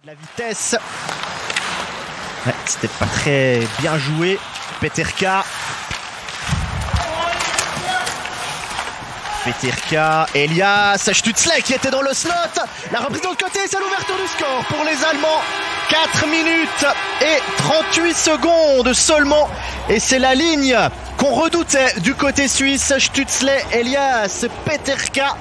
De la vitesse. Ouais, c'était pas très bien joué. Peterka. Elias Stutzle qui était dans le slot. La reprise de l'autre côté, c'est l'ouverture du score pour les Allemands. 4 minutes et 38 secondes seulement. Et c'est la ligne qu'on redoutait du côté suisse. Stutzle, Elias, Peterka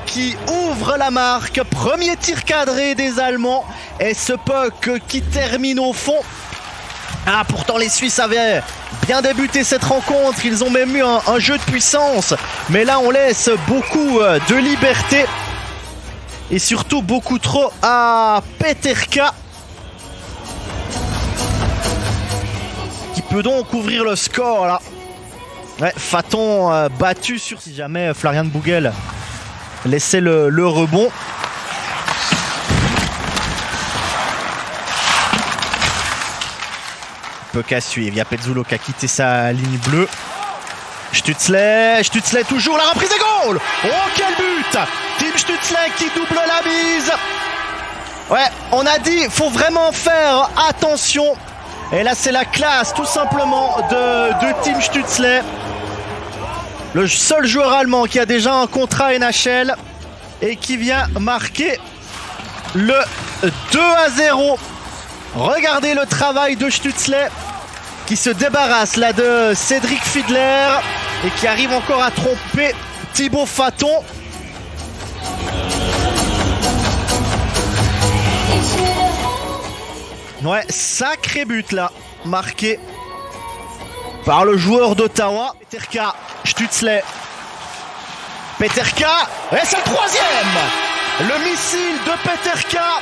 qui ouvre la marque. Premier tir cadré des Allemands. Et ce puck qui termine au fond. Ah, pourtant les Suisses avaient bien débuté cette rencontre. Ils ont même eu un jeu de puissance. Mais là, on laisse beaucoup de liberté. Et surtout beaucoup trop à Peterka. Qui peut donc ouvrir le score là. Ouais, Faton battu sur si jamais Florian Bugel laissait le rebond. Puck à suivre. Il y a Pezzulo qui a quitté sa ligne bleue. Stutzle toujours, la reprise et goal. Oh, quel but! Tim Stutzle qui double la mise. Ouais, on a dit, faut vraiment faire attention. Et là, c'est la classe, tout simplement, de Tim Stutzle. Le seul joueur allemand qui a déjà un contrat NHL et qui vient marquer le 2-0. Regardez le travail de Stutzle qui se débarrasse là de Cédric Fiedler et qui arrive encore à tromper Thibaut Faton. Ouais, sacré but là, marqué par le joueur d'Ottawa. Peterka, Stutzle. Peterka, et c'est le troisième. Le missile de Peterka.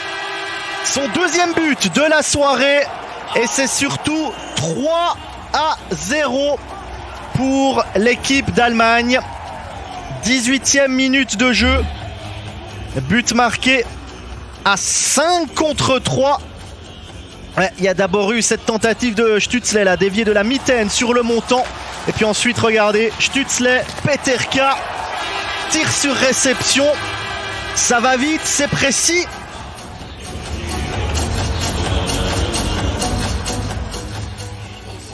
Son deuxième but de la soirée. Et c'est surtout 3-0 pour l'équipe d'Allemagne. 18e minute de jeu. But marqué à 5 contre 3. Ouais, il y a d'abord eu cette tentative de Stutzle à dévier de la mitaine sur le montant. Et puis ensuite, regardez, Stutzle, Peterka, tir sur réception. Ça va vite, c'est précis.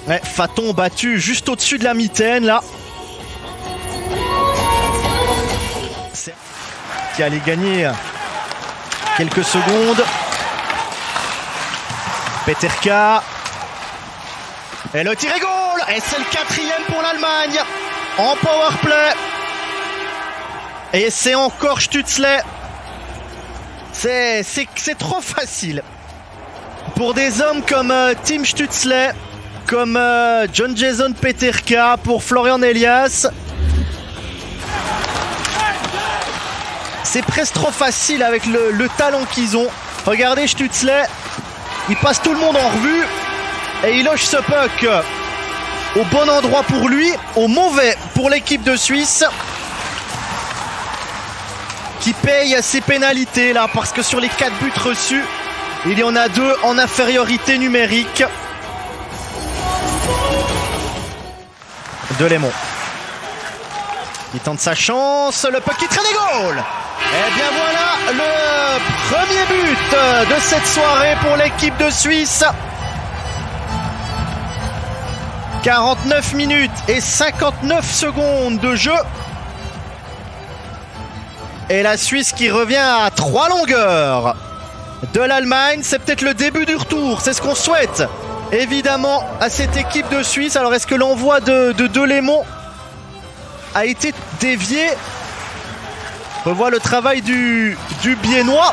Ouais, Faton battu juste au-dessus de la mitaine là. Qui allait gagner quelques secondes. Peterka. Et le tir est goal. Et c'est le 4e pour l'Allemagne. En powerplay. Et c'est encore Stutzle. C'est trop facile. Pour des hommes comme Tim Stutzle, comme John Jason Peterka, pour Florian Elias. C'est presque trop facile avec le talent qu'ils ont. Regardez Stutzle, il passe tout le monde en revue et il loge ce puck au bon endroit pour lui, au mauvais pour l'équipe de Suisse qui paye ses pénalités là parce que sur les 4 buts reçus, il y en a 2 en infériorité numérique. Delémont. Il tente sa chance, le puck qui traîne des goals. Et bien voilà le premier but de cette soirée pour l'équipe de Suisse. 49 minutes et 59 secondes de jeu. Et la Suisse qui revient à 3 longueurs de l'Allemagne. C'est peut-être le début du retour, c'est ce qu'on souhaite évidemment à cette équipe de Suisse. Alors est-ce que l'envoi de Delémont a été dévié? On voit le travail du Biennois.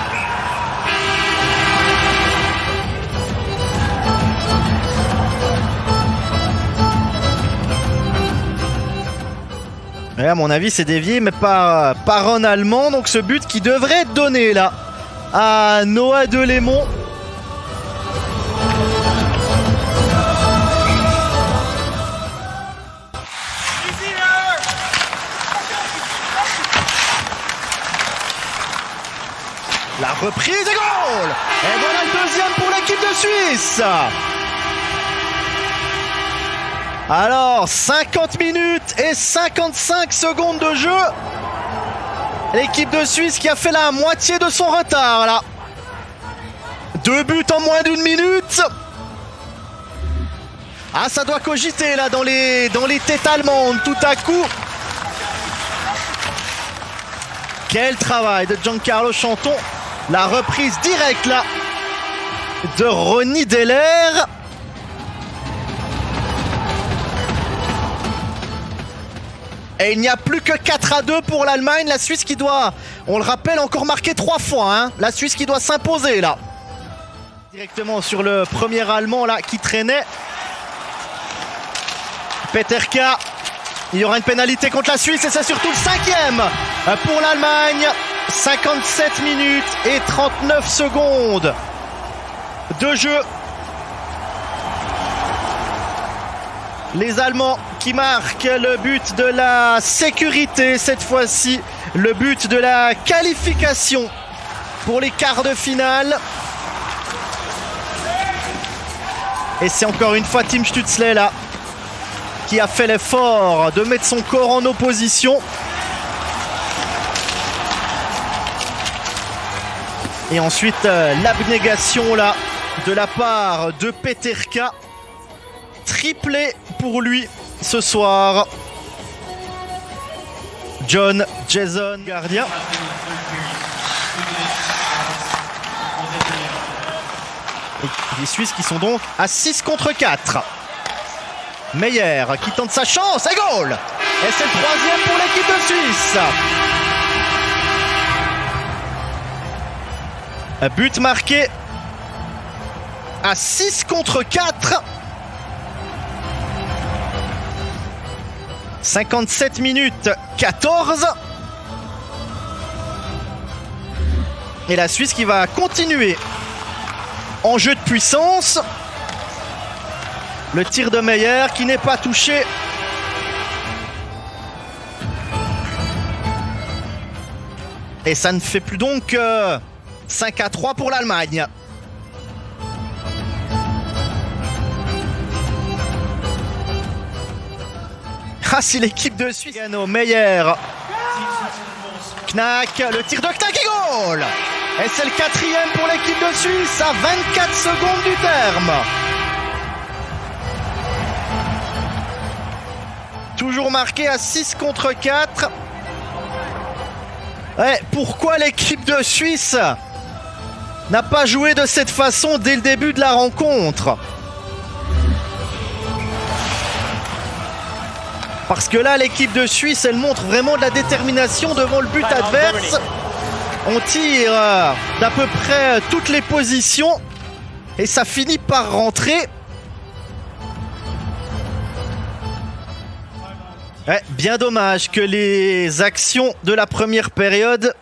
Et à mon avis c'est dévié mais par un Allemand. Donc ce but qui devrait être donné là à Noah Delémont. La reprise et goal. Et voilà le deuxième pour l'équipe de Suisse. Alors 50 minutes et 55 secondes de jeu. L'équipe de Suisse qui a fait la moitié de son retard là. 2 buts en moins d'une minute. Ah, ça doit cogiter là dans les têtes allemandes tout à coup. Quel travail de Giancarlo Chanton. La reprise directe là de Ronny Deller. Et il n'y a plus que 4-2 pour l'Allemagne. La Suisse qui doit, on le rappelle, encore marquer 3 fois. Hein. La Suisse qui doit s'imposer là. Directement sur le premier Allemand là qui traînait. Peterka. Il y aura une pénalité contre la Suisse et c'est surtout le 5e pour l'Allemagne. 57 minutes et 39 secondes de jeu. Les Allemands qui marquent le but de la sécurité, cette fois-ci le but de la qualification pour les quarts de finale. Et c'est encore une fois Tim Stützle là qui a fait l'effort de mettre son corps en opposition. Et ensuite l'abnégation là de la part de Peterka. Triplé pour lui ce soir. John Jason, gardien. Et les Suisses qui sont donc à 6 contre 4. Meyer qui tente sa chance et goal. Et c'est le 3e pour l'équipe de Suisse. Un but marqué à 6 contre 4. 57 minutes 14. Et la Suisse qui va continuer en jeu de puissance. Le tir de Meyer qui n'est pas touché. Et ça ne fait plus donc 5-3 pour l'Allemagne. Ah, si l'équipe de Suisse. Meyer. Knack, le tir de Knack et goal. Et c'est le 4e pour l'équipe de Suisse à 24 secondes du terme. Toujours marqué à 6 contre 4. Ouais, pourquoi l'équipe de Suisse n'a pas joué de cette façon dès le début de la rencontre? Parce que là, l'équipe de Suisse, elle montre vraiment de la détermination devant le but adverse. On tire d'à peu près toutes les positions et ça finit par rentrer. Ouais, bien dommage que les actions de la première période